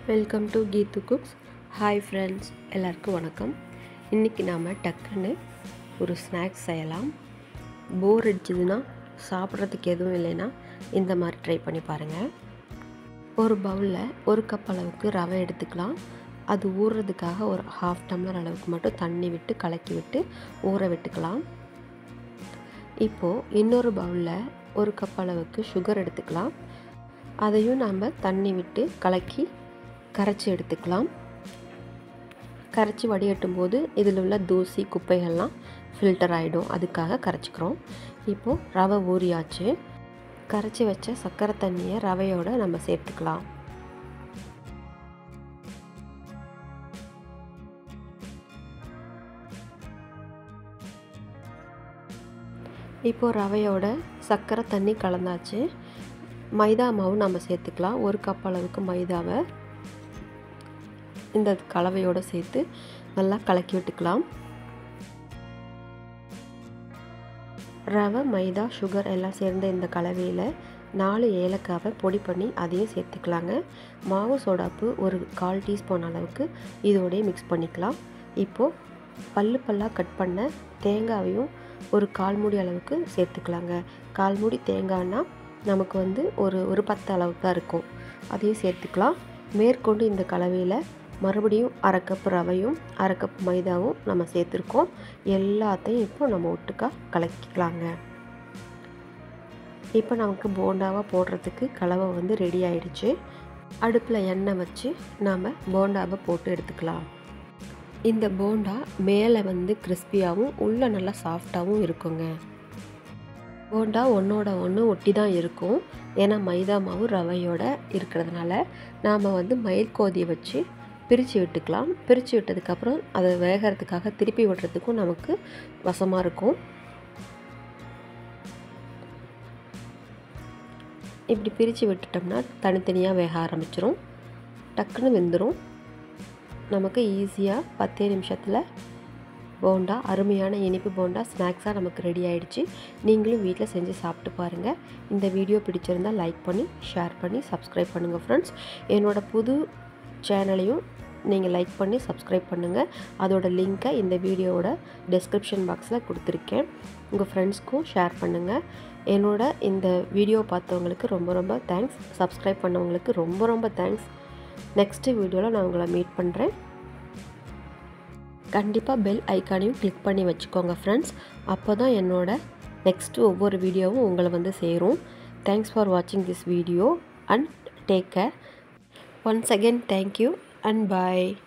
Welcome to Keethu cooks. Hi friends, எல்லாருக்கும் வணக்கம். இன்றைக்கி நாம் டக்குன்னு ஒரு ஸ்நாக்ஸ் செய்யலாம். போர் அடிச்சதுன்னா, சாப்பிட்றதுக்கு எதுவும் இல்லைன்னா இந்த மாதிரி ட்ரை பண்ணி பாருங்கள். ஒரு பவுலில் 1 கப் அளவுக்கு ரவை எடுத்துக்கலாம். அது ஊறுறதுக்காக ஒரு 1/2 டம்ளர் அளவுக்கு மட்டும் தண்ணி விட்டு கலக்கி விட்டு ஊற விட்டுக்கலாம். இப்போது இன்னொரு பவுலில் 1 கப் அளவுக்கு சுகர் எடுத்துக்கலாம். அதையும் நாம் தண்ணி விட்டு கலக்கி கரைச்சி எடுத்துக்கலாம். கரைச்சி வடிகட்டும் போது இதில் உள்ள தூசி குப்பைகள்லாம் ஃபில்டர் ஆகிடும், அதுக்காக கரைச்சிக்கிறோம். இப்போது ரவை ஊறியாச்சு. கரைச்சி வச்ச சர்க்கரை தண்ணியை ரவையோடு நம்ம சேர்த்துக்கலாம். இப்போது ரவையோட சர்க்கரை தண்ணி கலந்தாச்சு. மைதா மாவு நம்ம சேர்த்துக்கலாம். 1 கப் அளவுக்கு மைதாவை இந்த கலவையோடு சேர்த்து நல்லா கலக்கி விட்டுக்கலாம். ரவை, மைதா, சுகர் எல்லாம் சேர்ந்த இந்த கலவையில் 4 ஏலக்காவை பொடி பண்ணி அதையும் சேர்த்துக்கலாங்க. மாவு சோடாப்பு ஒரு 1/4 டீஸ்பூன் அளவுக்கு இதோடய மிக்ஸ் பண்ணிக்கலாம். இப்போது பல்லாக கட் பண்ண தேங்காவையும் ஒரு 1/4 மூடி அளவுக்கு சேர்த்துக்கலாங்க. 1/4 மூடி தேங்காய்னா நமக்கு ஒரு 10 அளவுக்கு தான் இருக்கும். அதையும் சேர்த்துக்கலாம். மேற்கொண்டு இந்த கலவையில் மறுபடியும் 1/2 கப் ரவையும் 1/2 கப் மைதாவும் நம்ம சேர்த்துருக்கோம். எல்லாத்தையும் இப்போ நம்ம ஒட்டுக்கா கலக்கிக்கலாங்க. இப்போ நமக்கு போண்டாவாக போடுறதுக்கு கலவை ரெடி ஆகிடுச்சு. அடுப்பில் எண்ணெய் வச்சு நாம் போண்டாவை போட்டு எடுத்துக்கலாம். இந்த போண்டா மேலே கிறிஸ்பியாகவும் உள்ளே நல்லா சாஃப்டாகவும் இருக்குங்க. போண்டா ஒன்றோட ஒன்று ஒட்டி தான் இருக்கும். ஏன்னா மைதா மாவு ரவையோட இருக்கிறதுனால நாம் மயில் கோதியை வச்சு பிரித்து விட்டுக்கலாம். பிரித்து விட்டதுக்கப்புறம் அதை வேகிறதுக்காக திருப்பி விடுறதுக்கும் நமக்கு வசமாக இருக்கும். இப்படி பிரித்து விட்டுட்டோம்னா தனித்தனியாக வேக ஆரம்பிச்சிரும். டக்குன்னு வெந்துடும். நமக்கு ஈஸியாக 10 நிமிஷத்தில் போண்டா, அருமையான இனிப்பு போண்டா ஸ்நாக்ஸாக நமக்கு ரெடி ஆகிடுச்சு. நீங்களும் வீட்டில் செஞ்சு சாப்பிட்டு பாருங்கள். இந்த வீடியோ பிடிச்சிருந்தால் லைக் பண்ணி, ஷேர் பண்ணி, சப்ஸ்கிரைப் பண்ணுங்கள் ஃப்ரெண்ட்ஸ். என்னோடய புது சேனலையும் நீங்கள் லைக் பண்ணி சப்ஸ்கிரைப் பண்ணுங்கள். அதோட லிங்க்கை இந்த வீடியோவோட டெஸ்கிரிப்ஷன் பாக்ஸில் கொடுத்துருக்கேன். உங்கள் ஃப்ரெண்ட்ஸ்க்கும் ஷேர் பண்ணுங்கள். என்னோட இந்த வீடியோ பார்த்தவங்களுக்கு ரொம்ப தேங்க்ஸ். சப்ஸ்கிரைப் பண்ணவங்களுக்கு ரொம்ப தேங்க்ஸ். நெக்ஸ்ட்டு வீடியோவில் நான் உங்களை மீட் பண்ணுறேன். கண்டிப்பாக பெல் ஐக்கானையும் கிளிக் பண்ணி வச்சுக்கோங்க ஃப்ரெண்ட்ஸ். அப்போ தான் என்னோட நெக்ஸ்ட்டு ஒவ்வொரு வீடியோவும் உங்களை சேரும். தேங்க்ஸ் ஃபார் வாட்சிங் this video and take care. Once again thank you and bye.